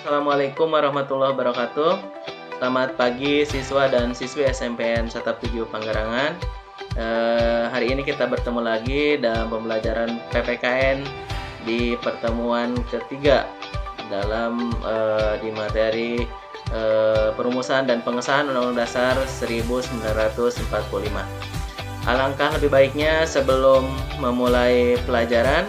Assalamualaikum warahmatullahi wabarakatuh. Selamat pagi siswa dan siswi SMPN Satap 7 Panggerangan. Hari ini kita bertemu lagi dalam pembelajaran PPKN di pertemuan ketiga dalam di materi perumusan dan pengesahan Undang-Undang Dasar 1945. Alangkah lebih baiknya sebelum memulai pelajaran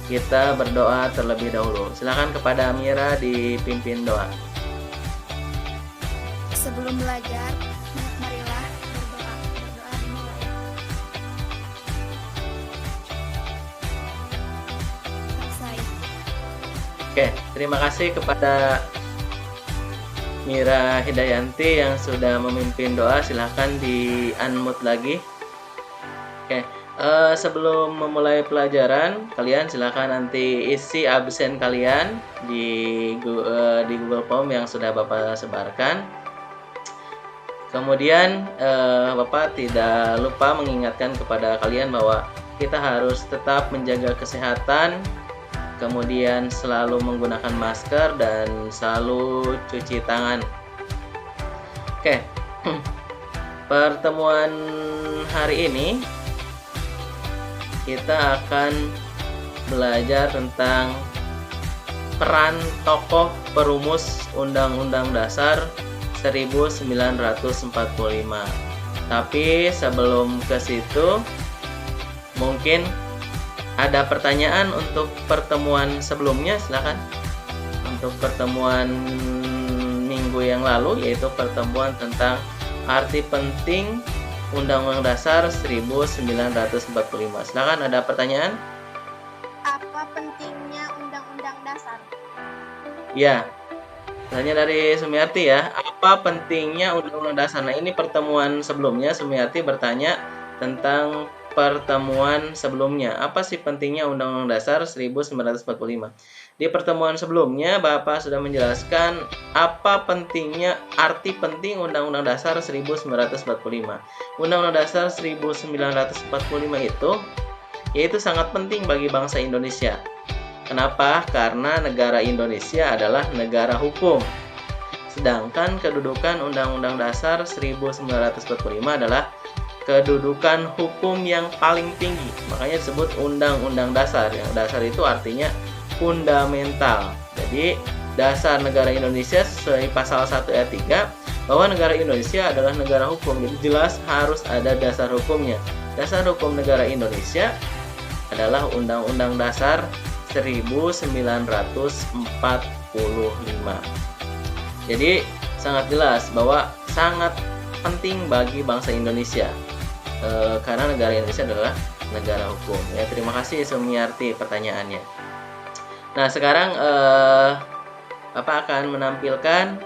kita berdoa terlebih dahulu. Silakan kepada Mira dipimpin doa. Sebelum belajar, marilah berdoa. Berdoa dimulai. Selesai. Oke, terima kasih kepada Mira Hidayanti yang sudah memimpin doa. Silahkan di-unmute lagi. Oke, sebelum memulai pelajaran, kalian silahkan nanti isi absen kalian di Google Form yang sudah Bapak sebarkan. Kemudian Bapak tidak lupa mengingatkan kepada kalian bahwa kita harus tetap menjaga kesehatan, kemudian selalu menggunakan masker dan selalu cuci tangan. Oke, pertemuan hari ini kita akan belajar tentang peran tokoh perumus Undang-Undang Dasar 1945. Tapi sebelum ke situ, mungkin ada pertanyaan untuk pertemuan sebelumnya. Silakan. Untuk pertemuan minggu yang lalu, yaitu pertemuan tentang arti penting Undang-Undang Dasar 1945. Silakan, ada pertanyaan? Apa pentingnya Undang-Undang Dasar? Ya, tanya dari Sumiarti ya. Apa pentingnya Undang-Undang Dasar? Nah, ini pertemuan sebelumnya Sumiarti bertanya tentang pertemuan sebelumnya. Apa sih pentingnya Undang-Undang Dasar 1945? Di pertemuan sebelumnya Bapak sudah menjelaskan apa pentingnya, arti penting Undang-Undang Dasar 1945. Undang-Undang Dasar 1945 itu yaitu sangat penting bagi bangsa Indonesia. Kenapa? Karena negara Indonesia adalah negara hukum. Sedangkan kedudukan Undang-Undang Dasar 1945 adalah kedudukan hukum yang paling tinggi. Makanya disebut Undang-Undang Dasar. Yang dasar itu artinya fundamental. Jadi dasar negara Indonesia sesuai pasal 1 ayat 3 bahwa negara Indonesia adalah negara hukum. Jadi jelas harus ada dasar hukumnya. Dasar hukum negara Indonesia adalah Undang-Undang Dasar 1945. Jadi sangat jelas bahwa sangat penting bagi bangsa Indonesia karena negara Indonesia adalah negara hukum. Ya, terima kasih Sumiarti pertanyaannya. Nah, sekarang Bapak akan menampilkan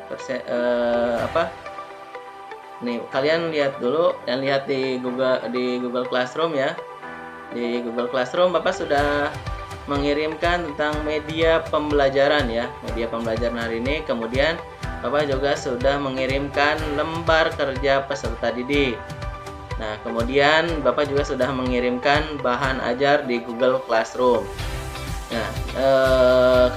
nih, kalian lihat dulu dan lihat di Google Classroom ya. Di Google Classroom Bapak sudah mengirimkan tentang media pembelajaran ya, media pembelajaran hari ini. Kemudian Bapak juga sudah mengirimkan lembar kerja peserta didik. Nah, kemudian Bapak juga sudah mengirimkan bahan ajar di Google Classroom. Nah,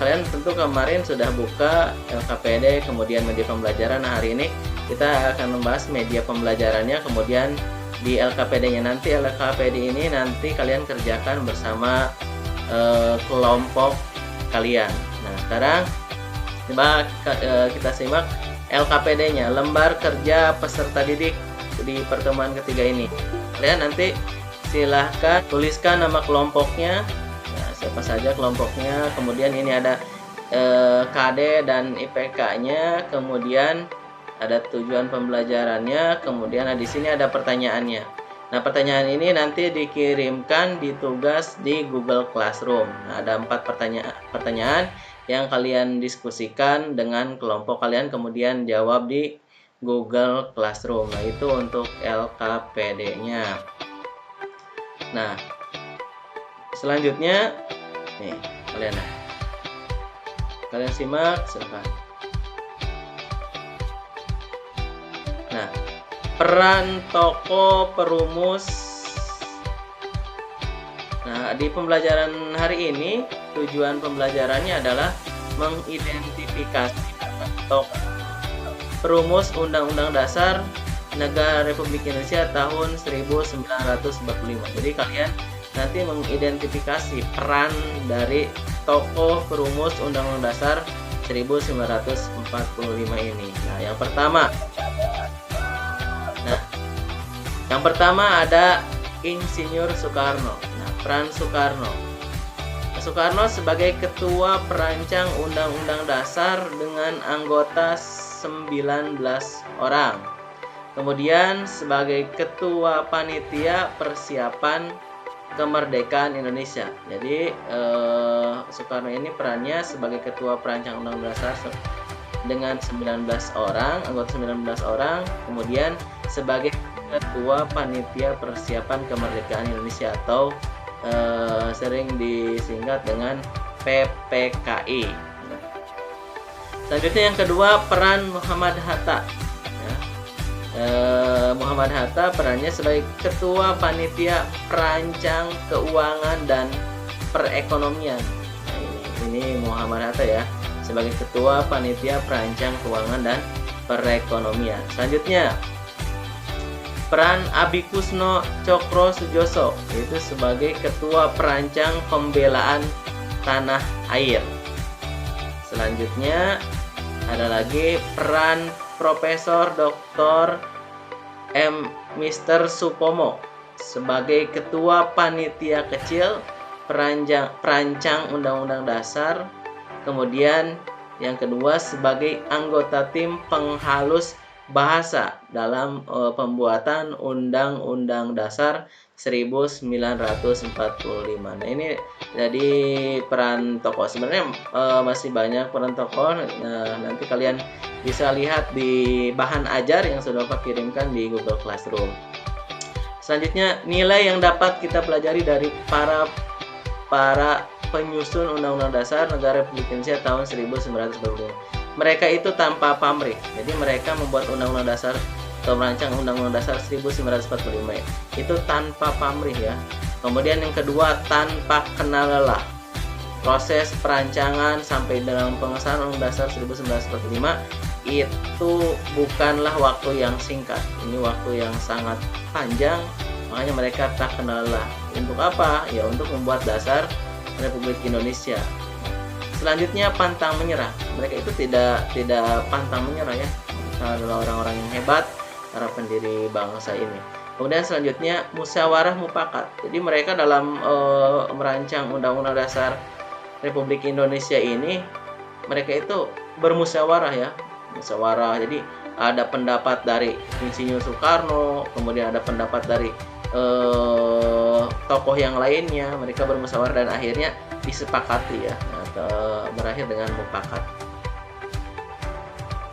kalian tentu kemarin sudah buka LKPD, kemudian media pembelajaran. Nah, hari ini kita akan membahas media pembelajarannya, kemudian di LKPD-nya nanti. LKPD ini nanti kalian kerjakan bersama kelompok kalian. Nah, sekarang coba kita simak LKPD-nya, lembar kerja peserta didik di pertemuan ketiga ini. Kalian nanti silahkan tuliskan nama kelompoknya. Nah, siapa saja kelompoknya. Kemudian ini ada KD dan IPK-nya. Kemudian ada tujuan pembelajarannya. Kemudian di sini ada pertanyaannya. Nah, pertanyaan ini nanti dikirimkan di tugas di Google Classroom. Nah, ada 4 pertanyaan yang kalian diskusikan dengan kelompok kalian, kemudian jawab di Google Classroom. Nah, itu untuk LKPD-nya. Nah, selanjutnya nih, kalian simak, silakan. Nah, peran tokoh perumus. Nah, di pembelajaran hari ini tujuan pembelajarannya adalah mengidentifikasi tokoh perumus Undang-Undang Dasar Negara Republik Indonesia tahun 1945. Jadi kalian nanti mengidentifikasi peran dari tokoh perumus Undang-Undang Dasar 1945 ini. Nah, yang pertama ada Insinyur Soekarno. Nah, peran Soekarno. Soekarno sebagai ketua perancang Undang-Undang Dasar dengan anggota 19 orang. Kemudian sebagai ketua panitia persiapan kemerdekaan Indonesia. Jadi Soekarno ini perannya sebagai ketua perancang Undang-Undang Dasar dengan 19 orang, anggota 19 orang, kemudian sebagai ketua panitia persiapan kemerdekaan Indonesia atau sering disingkat dengan PPKI. Selanjutnya yang kedua, peran Muhammad Hatta. Muhammad Hatta perannya sebagai ketua panitia perancang keuangan dan perekonomian. Nah, ini Muhammad Hatta ya, sebagai ketua panitia perancang keuangan dan perekonomian. Selanjutnya peran Abikusno Cokro Sujoso, yaitu sebagai ketua perancang pembelaan tanah air. Selanjutnya ada lagi peran Profesor Dr. Mr. Supomo sebagai ketua panitia kecil perancang Undang-Undang Dasar. Kemudian yang kedua sebagai anggota tim penghalus bahasa dalam pembuatan Undang-Undang Dasar 1945. Nah, ini jadi peran tokoh. Sebenarnya masih banyak peran tokoh. Nah, nanti kalian bisa lihat di bahan ajar yang sudah Bapak kirimkan di Google Classroom. Selanjutnya, nilai yang dapat kita pelajari dari para penyusun Undang-Undang Dasar Negara Republik Indonesia tahun 1945. Mereka itu tanpa pamrih. Jadi mereka membuat Undang-Undang Dasar atau merancang Undang-Undang Dasar 1945 itu tanpa pamrih ya. Kemudian yang kedua, tanpa kenal lelah. Proses perancangan sampai dalam pengesahan Undang-Undang Dasar 1945 itu bukanlah waktu yang singkat. Ini waktu yang sangat panjang. Makanya mereka tak kenal lelah. Untuk apa? Ya untuk membuat dasar Republik Indonesia. Selanjutnya pantang menyerah. Mereka itu tidak pantang menyerah ya. Mereka adalah orang-orang yang hebat, para pendiri bangsa ini. Kemudian selanjutnya musyawarah mufakat. Jadi mereka dalam merancang Undang-Undang Dasar Republik Indonesia ini, mereka itu bermusyawarah ya. Musyawarah. Jadi ada pendapat dari Insinyur Soekarno, kemudian ada pendapat dari tokoh yang lainnya. Mereka bermusyawarah dan akhirnya disepakati ya, atau berakhir dengan mufakat.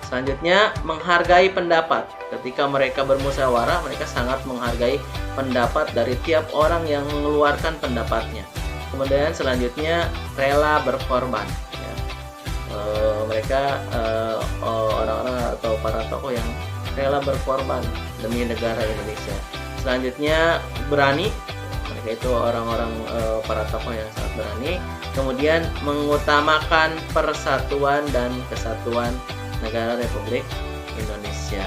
Selanjutnya menghargai pendapat. Ketika mereka bermusyawarah, mereka sangat menghargai pendapat dari tiap orang yang mengeluarkan pendapatnya. Kemudian selanjutnya rela berkorban ya. Mereka orang-orang atau para tokoh yang rela berkorban demi negara Indonesia. Selanjutnya berani. Mereka itu orang-orang para tokoh yang sangat berani. Kemudian mengutamakan persatuan dan kesatuan negara Republik Indonesia.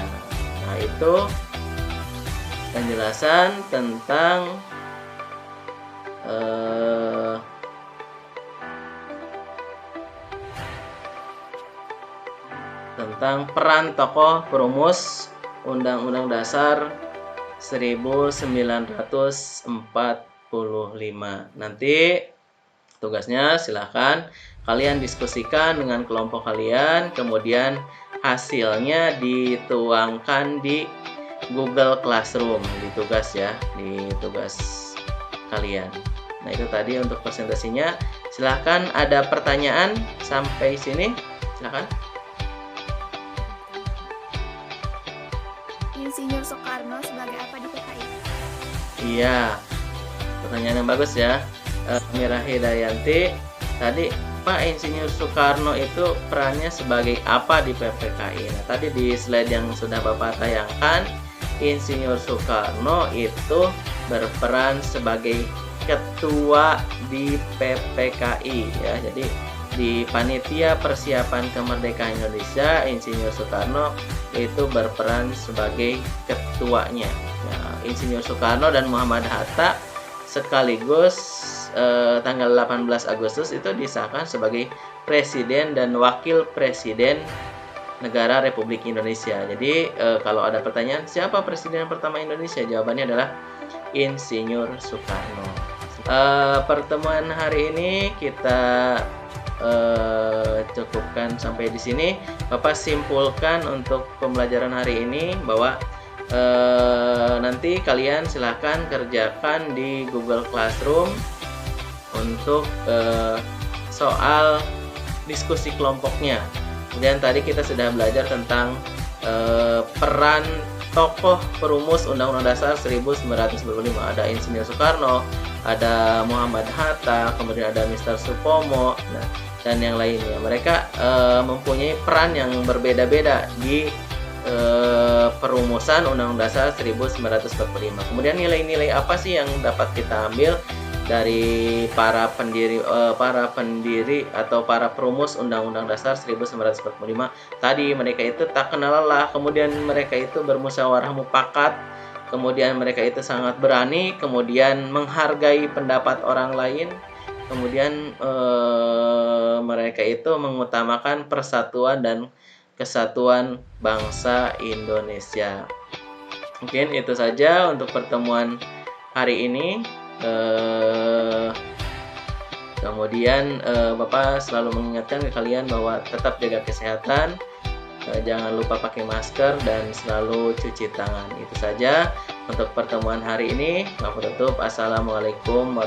Nah, itu penjelasan tentang peran tokoh perumus Undang-Undang Dasar 1945. Nanti tugasnya silahkan kalian diskusikan dengan kelompok kalian, kemudian hasilnya dituangkan di Google Classroom di tugas ya, di tugas kalian. Nah, itu tadi untuk presentasinya. Silahkan ada pertanyaan sampai sini, silahkan. Insinyur Soekarno sebagai apa di PKI? Iya, pertanyaan yang bagus ya. Mira Hidayanti, tadi Pak Insinyur Soekarno itu perannya sebagai apa di PPKI? Nah, tadi di slide yang sudah Bapak tayangkan, Insinyur Soekarno itu berperan sebagai ketua di PPKI ya. Jadi di panitia persiapan kemerdekaan Indonesia, Insinyur Soekarno itu berperan sebagai ketuanya. Ya, Insinyur Soekarno dan Muhammad Hatta sekaligus tanggal 18 Agustus itu disahkan sebagai presiden dan wakil presiden negara Republik Indonesia. Jadi kalau ada pertanyaan siapa presiden pertama Indonesia, jawabannya adalah Insinyur Soekarno. Pertemuan hari ini kita cukupkan sampai di sini. Bapak simpulkan untuk pembelajaran hari ini bahwa nanti kalian silahkan kerjakan di Google Classroom untuk soal diskusi kelompoknya. Kemudian tadi kita sudah belajar tentang peran tokoh perumus Undang-Undang Dasar 1945. Ada Insinyur Soekarno, ada Muhammad Hatta, kemudian ada Mr. Supomo, dan yang lainnya. Mereka mempunyai peran yang berbeda-beda di perumusan Undang-Undang Dasar 1945. Kemudian nilai-nilai apa sih yang dapat kita ambil dari para pendiri atau para perumus Undang-Undang Dasar 1945? Tadi mereka itu tak kenal lelah, kemudian mereka itu bermusyawarah mufakat, kemudian mereka itu sangat berani, kemudian menghargai pendapat orang lain, kemudian mereka itu mengutamakan persatuan dan kesatuan bangsa Indonesia. Mungkin itu saja untuk pertemuan hari ini. Kemudian Bapak selalu mengingatkan ke kalian bahwa tetap jaga kesehatan, jangan lupa pakai masker dan selalu cuci tangan. Itu saja untuk pertemuan hari ini. Aku tutup. Assalamualaikum warahmatullahi wabarakatuh.